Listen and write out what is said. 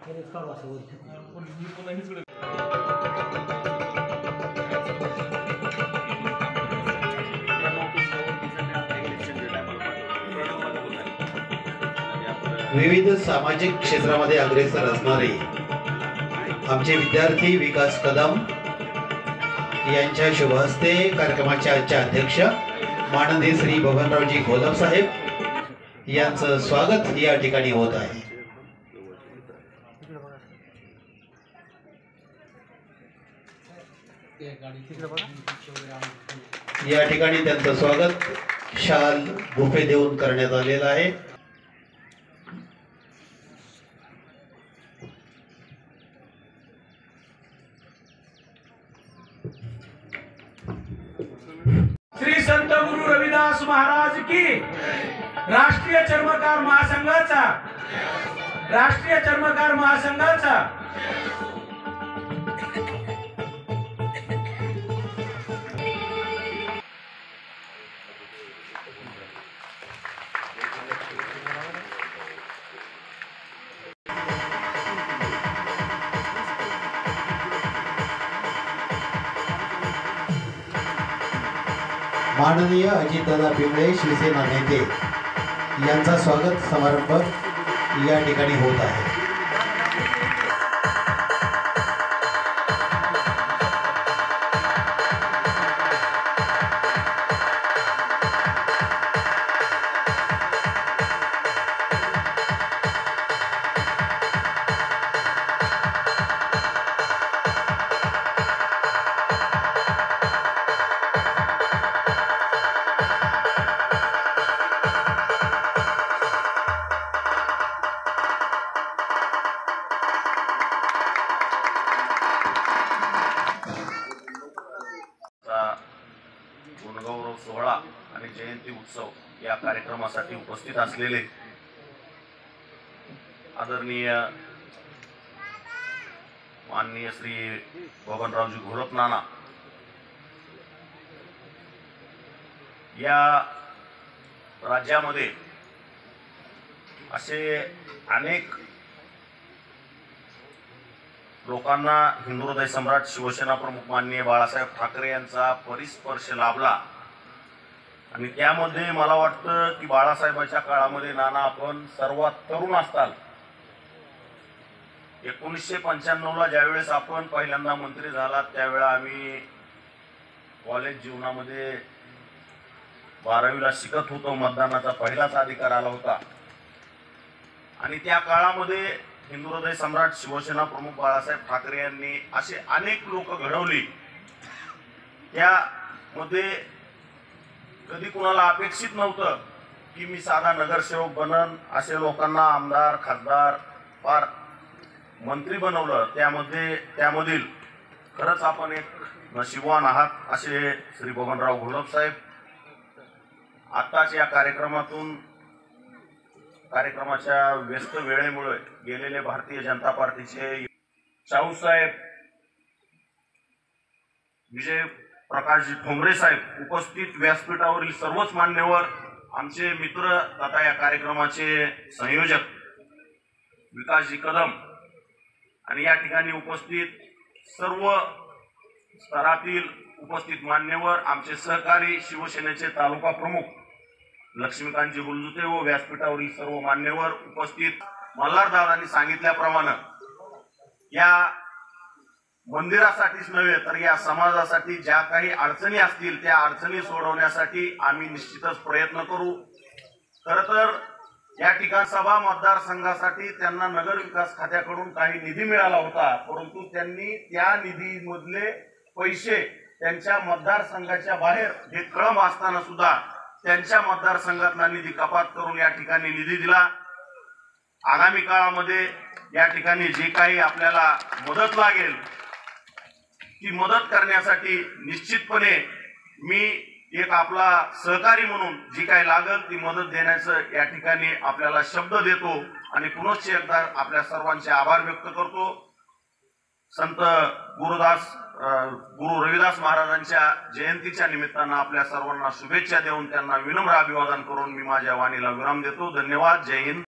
विविध सामाजिक क्षेत्रामध्ये अग्रेसर असणारे आमचे विद्यार्थी विकास कदम यांच्या शुभ हस्ते कार्यक्रमाचे आजचे अध्यक्ष माननीय श्री बबनरावजी घोलप साहेब यांचं स्वागत या ठिकाणी होत आहे। या ठिकाणी त्यांचं स्वागत शाल बुफे देऊन करण्यात आलेलं आहे। श्री संत गुरु रविदास महाराज की राष्ट्रीय चर्मकार महासंघाचा माननीय अजितदादा पिंगळे शिवसेना नेते यांचा स्वागत समारंभ या ठिकाणी होत आहे। गुणगौरव सोहळा आणि जयंती उत्सव या कार्यक्रमासाठी उपस्थित असलेले आदरणीय माननीय श्री बबनरावजी घोलप नाना या राज्यामध्ये असे अनेक लोकांना हिंदू हृदय सम्राट शिवसेना प्रमुख माननीय बाळासाहेब ठाकरे यांचा परिस्पर्श लाभला आणि त्यामध्ये मला वाटतं की बाळासाहेबांच्या काळामध्ये नाना आपण सर्वात तरुण असताल। 1995ला ज्यावेळेस आपण पहिल्यांदा मंत्री झालात त्यावेळेला आम्ही कॉलेज जीवनामध्ये 12वीला शिकत होतो। मतदानाचा पहिलाच अधिकार आला होता आणि त्या काळामध्ये हिंदू हृदय सम्राट शिवसेना प्रमुख बाळासाहेब ठाकरे यांनी असे अनेक लोक घडवली। त्यामध्ये कधी कुणाला अपेक्षित नव्हतं की मी साधा नगरसेवक बनन, असे लोकांना आमदार खासदार फार मंत्री बनवलं। त्यामधील खरंच आपण एक नशीबवान आहात असे श्री बबनराव घोलप साहेब आताच या कार्यक्रमाच्या व्यस्त वेळेमुळे गेलेले भारतीय जनता पार्टीचे शाहूसाहेब विजय प्रकाशजी ठोंबरे साहेब, उपस्थित व्यासपीठावरील सर्वच मान्यवर, आमचे मित्र तथा या कार्यक्रमाचे संयोजक विकासजी कदम आणि या ठिकाणी उपस्थित सर्व स्तरातील उपस्थित मान्यवर, आमचे सहकारी शिवसेनेचे तालुका प्रमुख लक्ष्मीकांतजी गुलजुते व व्यासपीठावरील सर्व मान्यवर उपस्थित। मल्हारदादांनी सांगितल्याप्रमाणे या मंदिरासाठीच नव्हे तर या समाजासाठी ज्या काही अडचणी असतील त्या अडचणी सोडवण्यासाठी आम्ही निश्चितच प्रयत्न करू। खरं तर या ठिकाणी सभा मतदारसंघासाठी त्यांना नगर विकास खात्याकडून काही निधी मिळाला होता, परंतु त्यांनी त्या निधीमधले पैसे त्यांच्या मतदारसंघाच्या बाहेर हे कळम असताना सुद्धा त्यांच्या मतदारसंघातला निधी कपात करून या ठिकाणी निधी दिला। आगामी काळामध्ये या ठिकाणी जे काही आपल्याला मदत लागेल ती मदत करण्यासाठी निश्चितपणे मी एक आपला सहकारी म्हणून जी काही लागेल ती मदत देण्याचं या ठिकाणी आपल्याला शब्द देतो आणि पुनश्च एकदा आपल्या सर्वांचे आभार व्यक्त करतो। संत गुरु रविदास महाराजांच्या जयंतीच्या निमित्तानं आपल्या सर्वांना शुभेच्छा देऊन त्यांना विनम्र अभिवादन करून मी माझ्या वाणीला विराम देतो। धन्यवाद। जय हिंद।